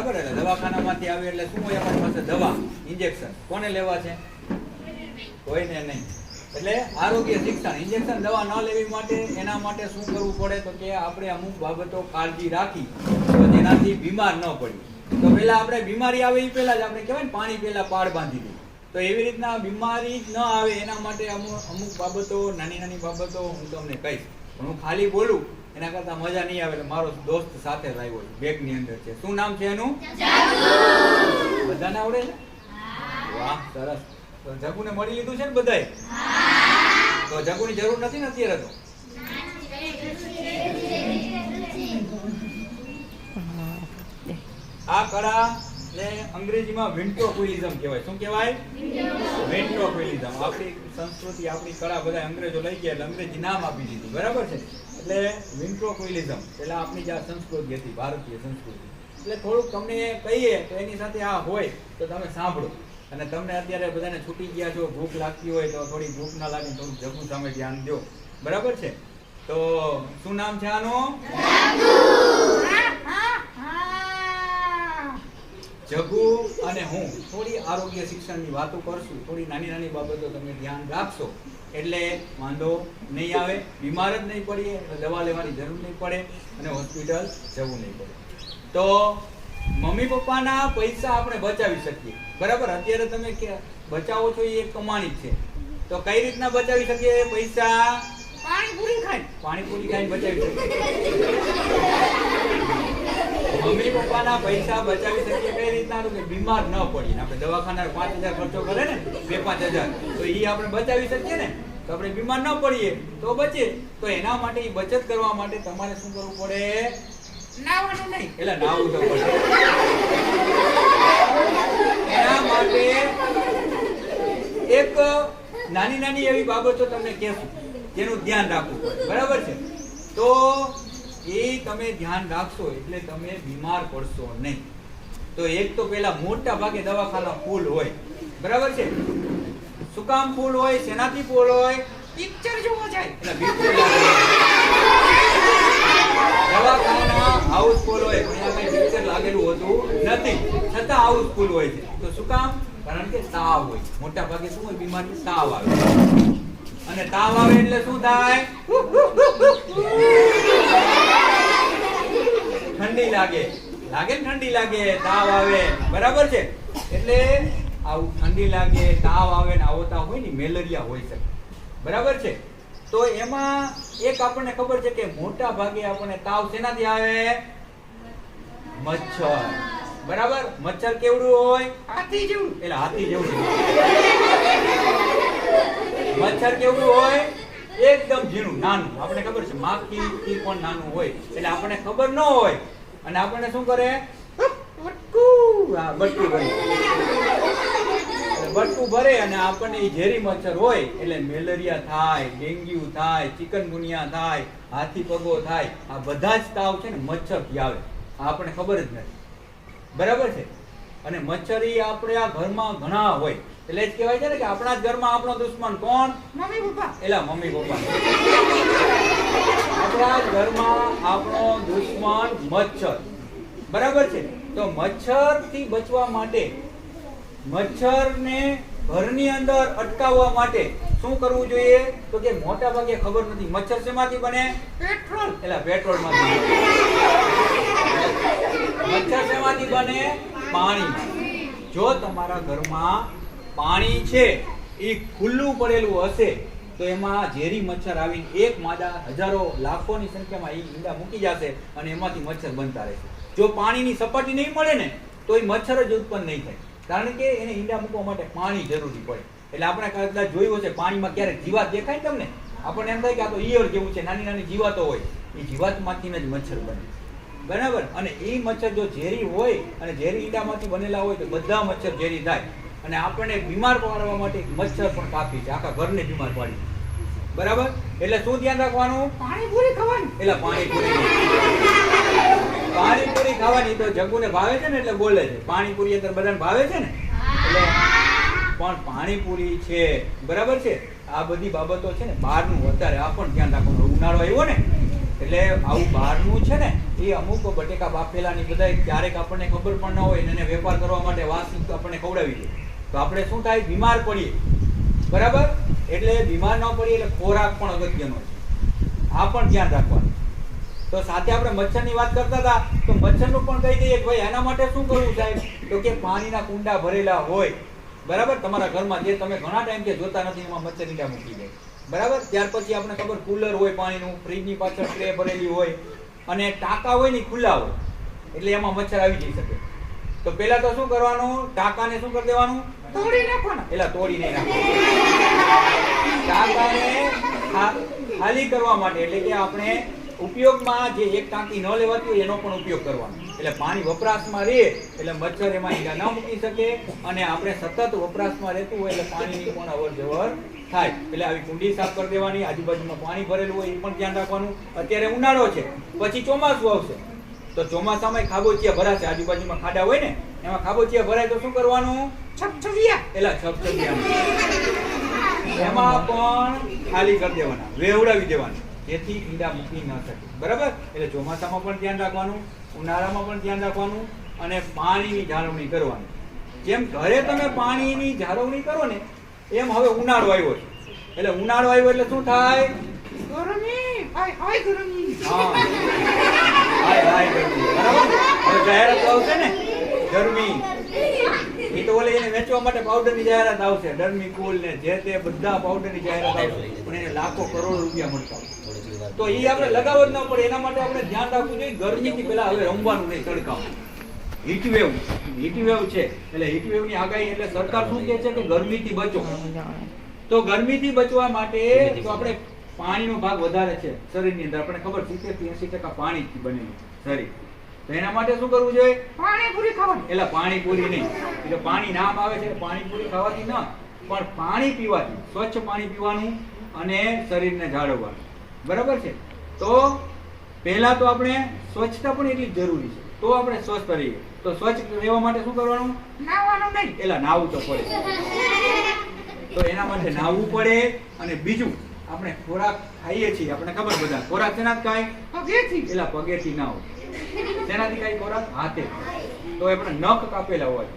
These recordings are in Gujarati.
ખબર એટલે દવાખાનામાંથી આવે એટલે શું હોય આપણી પાસે દવા ઇન્જેક્શન કોને લેવા છે કોઈને નહીં એટલે આરોગ્ય શિક્ષણ ઇન્જેક્શન દવા ન લેવી માટે એના માટે શું કરવું પડે તો કે આપણે અમુક બાબતો કાળજી રાખી તો જેનાથી બીમાર ન પડી તો પહેલા આપણે બીમારી આવે એ પહેલા જ આપણે કહેવાય ને પાણી પહેલા પાડ બાંધી દઈએ તો એવી રીતના બીમારી ન આવે એના માટે અમુક બાબતો નાની નાની બાબતો હું તમને કહીશ પણ હું ખાલી બોલું એના કરતા મજા નહીં આવે એટલે મારો દોસ્ત સાથે આવ્યો છે બેગની અંદર છે શું નામ છે એનું બધાને આવડે છે વાહ સરસ તો જગુને મળી લીધું છે ને બધાય તો જગુની જરૂર નથી ને અત્યારે તો આ કળા ને અંગ્રેજીમાં વેન્ટ્રોક્યુલિઝમ કહેવાય શું કહેવાય વેન્ટ્રોક્યુલિઝમ આપણી સંસ્કૃતિ આપણી કળા બધા અંગ્રેજો લઈ ગયા એટલે અંગ્રેજી નામ આપી દીધું બરાબર છે એટલે વેન્ટ્રોક્યુલિઝમ પેલા આપણી જે સંસ્કૃતિ હતી ભારતીય સંસ્કૃતિ એટલે થોડુંક તમને કહીએ તો એની સાથે આ હોય તો તમે સાંભળો અને તમને અત્યારે બધાને છૂટી ગયા છો ભૂખ લાગતી હોય તો થોડી ભૂખ ના લાગે થોડું જગુ સામે ધ્યાન દો બરાબર છે તો શું નામ છે આનું જગુ અને હું થોડી આરોગ્ય શિક્ષણની વાતો કરશું થોડી નાની નાની બાબતો તમે ધ્યાન રાખશો એટલે વાંધો નહીં આવે બીમાર જ નહીં પડીએ દવા લેવાની જરૂર નહીં પડે અને હોસ્પિટલ જવું નહીં પડે તો મમ્મી પપ્પાના પૈસા આપણે બચાવી શકીએ બરાબર અત્યારે તમે બચાવો છો એ એક કમાણી છે તો કઈ રીતના બચાવી શકીએ પૈસા પાણીપુરી ખાઈને બચાવી શકીએ મમ્મી પપ્પાના પૈસા બચાવી શકીએ કઈ રીતના કે બીમાર ન પડીએ આપણે દવાખાના 5,000 ખર્ચો કરે ને 2-5,000 તો એ આપણે બચાવી શકીએ ને તો આપણે બીમાર ન પડીએ તો બચે તો એના માટે એ બચત કરવા માટે તમારે શું કરવું પડે નાવાનું નહીં એટલે નાવું તો પડે એના માટે એક નાની નાની એવી બાબતો તમને કહેશું જેનું ધ્યાન રાખવું પડે બરાબર છે તો એ તમે ધ્યાન રાખશો એટલે તમે બીમાર પડશો નહીં તો એક તો પેલા મોટા ભાગે દવાખાના ફૂલ હોય બરાબર છે શું કામ ફૂલ હોય શેનાથી ફૂલ હોય પિક્ચર જોવા જાય એટલે બિલકુલ દવાખાના હાઉસફુલ હોય પણ અહીંયા કઈ પિક્ચર લાગેલું હોતું નથી છતાં હાઉસફુલ હોય છે તો શું કામ કારણ કે તાવ હોય મોટા ભાગે શું હોય બીમારી તાવ આવે અને તાવ આવે એટલે શું થાય ઠંડી લાગે ને ઠંડી લાગે તાવ આવે બરાબર છે એટલે આવું ઠંડી લાગે તાવ આવે ને આવો તાવ હોય ને મેલેરિયા હોય શકે બરાબર છે તો એમાં એક આપણને ખબર છે કે મોટા ભાગે આપણને તાવ શેનાથી આવે મચ્છર બરાબર મચ્છર કેવડું હોય હાથી જેવું એટલે હાથી જેવું મચ્છર કેવડું હોય એકદમ ઝીણું નાનું આપણને ખબર છે માખી પણ નાનું હોય એટલે આપણને ખબર ન હોય અને આપણને શું કરે બટકું ભરે અને આપણને ઝેરી મચ્છર હોય એટલે મેલેરિયા થાય ડેન્ગ્યુ થાય ચિકનગુનિયા થાય હાથી પગો થાય આ બધા જ તાવ છે ને મચ્છરથી આવે આપણને ખબર જ નથી બરાબર છે અને મચ્છર આપણે આ ઘરમાં ઘણા હોય એટલે જ કહેવાય છે ને કે આપણા જ ઘરમાં આપણો દુશ્મન કોણ મમ્મી પપ્પા આપણા જ ઘરમાં આપણો દુશ્મન મચ્છર બરાબર છે તો મચ્છર થી બચવા માટે મચ્છરને ઘરની અંદર અટકાવવા માટે શું કરવું જોઈએ તો કે મોટા ભાગે ખબર નથી મચ્છર શેમાંથી બને પેટ્રોલ એટલે પેટ્રોલ માંથી મચ્છર શેમાંથી બને પાણી જો તમારા ઘરમાં પાણી છે એ ખુલ્લું પડેલું હશે તો એમાં ઝેરી મચ્છર આવીને એક માદા હજારો લાખોની સંખ્યામાં ઈંડા મૂકી જશે અને એમાંથી મચ્છર બનતા રહેશે જો પાણીની સપાટી નહીં મળે ને તો એ મચ્છર જ ઉત્પન્ન નહીં થાય કારણ કે એને ઈંડા મૂકવા માટે પાણી જરૂરી પડે એટલે આપણે કદાચ જોયું હશે પાણીમાં ક્યારેક જીવાત દેખાય તમને આપણને એમ થાય કે આ તો ઈયળ જેવું છે નાની નાની જીવાતો હોય એ જીવાતમાંથી જ મચ્છર બને બરાબર અને એ મચ્છર જો ઝેરી હોય અને ઝેરી ઈંડામાંથી બનેલા હોય તો બધા મચ્છર ઝેરી થાય અને આપણને બીમાર પાડવા માટે મચ્છર પણ કાફી છે આખા ઘરને બીમાર પાડી બરાબર એટલે શું ધ્યાન રાખવાનું પાણીપુરી ખાવાની એટલે પાણીપુરી ખાવાની તો જગ્ગુને ભાવે છે ને એટલે બોલે છે પાણીપુરી અત્યારે બધાને ભાવે છે ને એટલે પણ પાણીપુરી છે બરાબર છે આ બધી બાબતો છે ને બહારનું વધારે આ પણ ધ્યાન રાખવાનું ઉનાળો આવ્યો ને એટલે આવું બહારનું છે ને એ અમુક બટેકા બાફેલાની બધા ક્યારેક આપણને ખબર પણ ન હોય એને વેપાર કરવા માટે વાસ આપણને ખવડાવી દે તો આપણે શું થાય બીમાર પડીએ બરાબર એટલે બીમાર ન પડીએ એટલે ખોરાક પણ અગત્યનો છે આ પણ ધ્યાન રાખવાનું તો સાથે આપણે મચ્છરની વાત કરતા હતા તો મચ્છરનું પણ કહી દઈએ કે ભાઈ એના માટે શું કરવું સાહેબ તો કે પાણીના કુંડા ભરેલા હોય બરાબર તમારા ઘરમાં જે તમે ઘણા ટાઈમથી જોતા નથી એમાં મચ્છર ઈંડા મૂકી દે બરાબર ત્યાર પછી આપણે ખબર કુલર હોય પાણીનું ફ્રીજની પાછળ ટ્રે ભરેલી હોય અને ટાંકા હોય ને ખુલ્લા હોય એટલે એમાં મચ્છર આવી જઈ શકે તો પહેલા તો શું કરવાનું ટાંકાને શું કરી દેવાનું તોડી નાખવાના એટલે તોડી નહીં નાખવાનું ટાંકાને ખાલી કરવા માટે એટલે કે આપણે ઉપયોગમાં જે એક ટાંકી ન લેવાતી હોય એનો પણ ઉપયોગ કરવાનો એટલે પાણી વપરાશમાં રહે એટલે મચ્છર એમાં ઈંડા ન મૂકી શકે અને આપણે સતત વપરાશમાં રહેતું હોય એટલે પાણીની પણ અવર જવર થાય એટલે આવી કુંડી સાફ કરી દેવાની આજુબાજુમાં પાણી ભરેલું હોય એ પણ ધ્યાન રાખવાનું અત્યારે ઉનાળો છે પછી ચોમાસું આવશે તો ચોમાસામાં ખાબોચિયા ભરાશે આજુબાજુમાં ખાડા હોય ને એમાં ખાબોચિયા ભરાય તો શું કરવાનું છપછપિયા એટલે છપછપિયા એમાં પણ ખાલી કરી દેવાના વેવડાવી દેવાના જેથી ઈંડા મૂકી ન શકે બરાબર એટલે ચોમાસામાં પણ ધ્યાન રાખવાનું ઉનાળામાં પણ ધ્યાન રાખવાનું અને પાણીની જાળવણી કરવાની જેમ ઘરે તમે પાણીની જાળવણી કરો ને એમ હવે ઉનાળો આવ્યો છે એટલે ઉનાળો આવ્યો એટલે શું થાય ગરમી હાય ગરમી હા હાય ગરમી બરાબર હવે જાહેરાત આવશે ને ગરમી એ તો ઓલે એને વેચવા માટે પાવડરની જાહેરાત આવશે ડર્મી કુલ ને જે તે બધા પાવડરની જાહેરાત આવશે પણ એને લાખો કરોડો રૂપિયા મળતા તો એ આપણે લગાવવો જ ન પડે એના માટે આપણે ધ્યાન રાખવું જોઈએ ગરમીથી પહેલા હવે રમવાનું નહીં તડકામાં હીટવેવ છે એટલે હીટવેવ ની આગાહી એટલે સરકાર શું કહે છે કે ગરમીથી બચો તો ગરમીથી બચવા માટે તો આપણે પાણીનો ભાગ વધારે છે શરીરની અંદર આપણે ખબર 70 થી 80% પાણીથી બનેલું શરીર તો એના માટે શું કરવું જોઈએ પાણીપુરી ખાવાની એટલે પાણીપુરી નહીં એટલે પાણી નામ આવે છે પાણીપુરી ખાવાથી ન પણ પાણી પીવાથી સ્વચ્છ પાણી પીવાનું અને શરીરને જાળવવાનું બરાબર છે તો પહેલા તો આપણે સ્વચ્છતા પણ એટલી જરૂરી છે તો આપણે સ્વસ્થ રહીએ તો સ્વચ્છ રહેવા માટે શું કરવાનું નાહવાનું નહીં એટલે નાહવું તો પડે તો એના માટે નાહવું પડે અને બીજું આપણે ખોરાક ખાઈએ છીએ આપણે ખબર બધા ખોરાક શેના ખાય પગેથી એટલે પગેથી ના હોય શેનાથી ખાય ખોરાક હાથે તો આપણે નખ કાપેલા હોય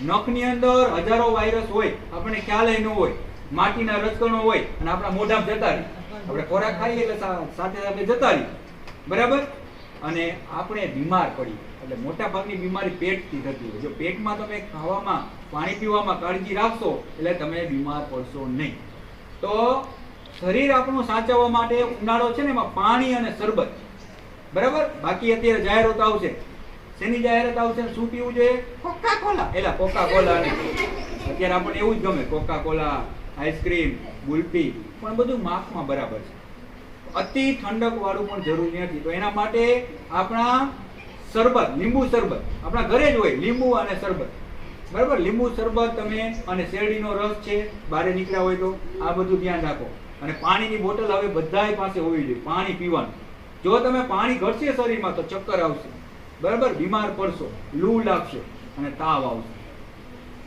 નખની અંદર હજારો વાયરસ હોય આપણને ખ્યાલ ન હોય માટીના રજકણો હોય અને આપણા મોઢામાં જતા રહે આપણે ખોરાક ખાઈએ એટલે સાથે સાથે જતા રહી બરાબર અને આપણે બીમાર પડી એટલે મોટા ભાગની બીમારી પેટથી થતી હોય જો પેટમાં તમે ખાવામાં પાણી પીવામાં કાળજી રાખશો એટલે તમે બીમાર પડશો નહીં તો શરીર આપણું સાચવવા માટે ઉનાળો છે ને એમાં પાણી અને શરબત બરાબર બાકી અત્યારે જાહેરાત આવશે શેની જાહેરાત આવશે શું પીવું જોઈએ કોકા કોલા એટલે કોકા કોલા અત્યારે આપણને એવું જ ગમે કોકા કોલા આઈસ્ક્રીમ ગુલ્ફી પણ બધું માપમાં બરાબર છે અતિ ઠંડક વાળું પણ જરૂરી નથી તો એના માટે આપણા શરબત લીંબુ શરબત આપણા ઘરે જ હોય લીંબુ અને શરબત બરાબર લીંબુ શરબત તમે અને શેરડીનો રસ છે બહાર નીકળ્યા હોય તો આ બધું ધ્યાન રાખો અને પાણીની બોટલ હવે બધાય પાસે હોવી જોઈએ પાણી પીવાનું જો તમે પાણી ઘટશે શરીરમાં તો ચક્કર આવશે બરાબર બીમાર પડશો લૂ લાગશે અને તાવ આવશે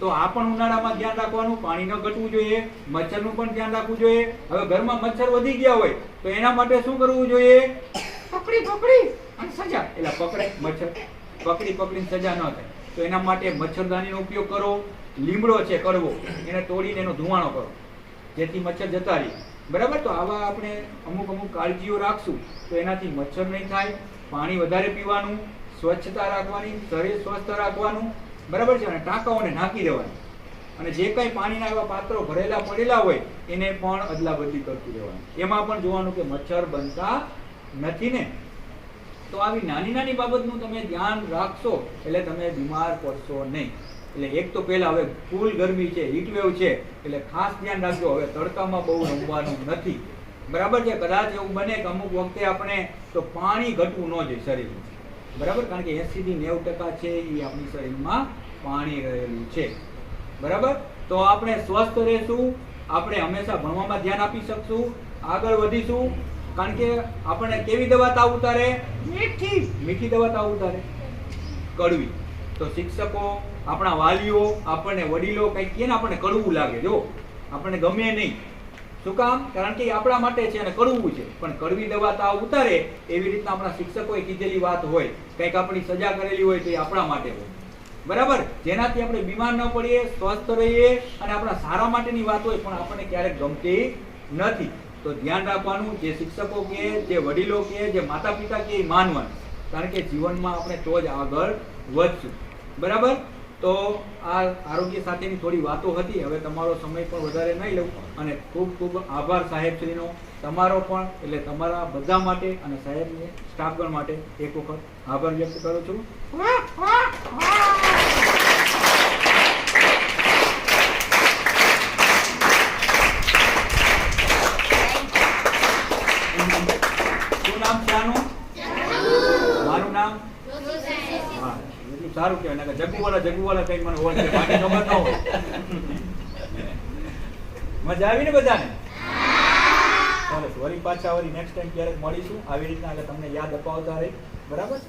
તો આ પણ ઉનાળામાં ધ્યાન રાખવાનું પાણી ન ઘટવું જોઈએ મચ્છરનું પણ ધ્યાન રાખવું જોઈએ હવે ઘરમાં મચ્છર વધી ગયા હોય તો એના માટે શું કરવું જોઈએ પકડી અને સજા એટલે પકડે મચ્છર પકડીને સજા ન થાય તો એના માટે મચ્છરદાનીનો ઉપયોગ કરો લીમડો છે કડવો એને તોડીને એનો ધુમાડો કરો જેથી મચ્છર જતા રહે બરાબર તો આવા આપણે અમુક કાળજીઓ રાખશું તો એનાથી મચ્છર નહીં થાય પાણી વધારે પીવાનું સ્વચ્છતા રાખવાની શરીર સ્વસ્થ રાખવાનું બરાબર છે અને ટાંકાઓને ઢાંકી દેવાની અને જે કંઈ પાણીના એવા પાત્રો ભરેલા પડેલા હોય એને પણ અદલા બદલી કરતું રહેવાનું એમાં પણ જોવાનું કે મચ્છર બનતા નથી ને તો આવી નાની બાબતનું તમે ધ્યાન રાખશો એટલે તમે બીમાર પડશો નહીં એટલે એક તો પહેલા હવે ફૂલ ગરમી છે હીટવેવ છે એટલે ખાસ ધ્યાન રાખજો હવે તડકામાં બહુ રમવાનું નથી બરાબર છે કદાચ એવું બને કે અમુક વખતે આપણે તો પાણી ઘટવું ન જોઈએ શરીરમાં બરાબર કારણ કે 80 થી 90% છે એ આપણી શરીરમાં પાણી રહેલું છે બરાબર તો આપણે સ્વસ્થ રહેશું આપણે હંમેશા ભણવામાં ધ્યાન આપી શકશું આગળ વધીશું કારણ કે આપણને કેવી દવા તાવ ઉતારે મીઠી દવા તાવ ઉતારે કડવી તો શિક્ષકો આપણા વાલીઓ આપણને વડીલો કંઈક કે આપણને કડવું લાગે જો આપણને ગમે નહીં શું કામ? કારણ કે એ આપણા માટે છે અને કડવું છે, પણ કડવી દવા તાવ ઉતારે એવી રીતના આપણા શિક્ષકોએ કીધેલી વાત હોય, કંઈક આપણી સજા કરેલી હોય તો એ આપણા માટે હોય, બરાબર? જેનાથી આપણે બીમાર ન પડીએ, સ્વસ્થ રહીએ અને આપણા સારા માટેની વાત હોય, પણ આપણને ક્યારેક ગમતી નથી. તો ધ્યાન રાખવાનું, જે શિક્ષકો કહે, જે વડીલો કહે, જે માતા પિતા કહે એ માનવાનું, કારણ કે જીવનમાં આપણે તો જ આગળ વધશું, બરાબર? તો આ આરોગ્ય સાથેની થોડી વાતો હતી. હવે તમારો સમય પણ વધારે નહીં લઉં અને ખૂબ ખૂબ આભાર સાહેબશ્રીનો, તમારો પણ, એટલે તમારા બધા માટે અને સાહેબને સ્ટાફગણ માટે એક વખત આભાર વ્યક્ત કરું છું. શું નામ છે આનું? મારું નામ? હા, એટલું સારું કહેવાય. જગ્ગુવાલા કઈ મને હોય બાકી ખબર ન હોય. મજા આવી ને બધાને? સરસ. વળી પાછા નેક્સ્ટ ટાઈમ ક્યારેક મળીશું આવી રીતના, એટલે તમને યાદ અપાવતા રહી, બરાબર?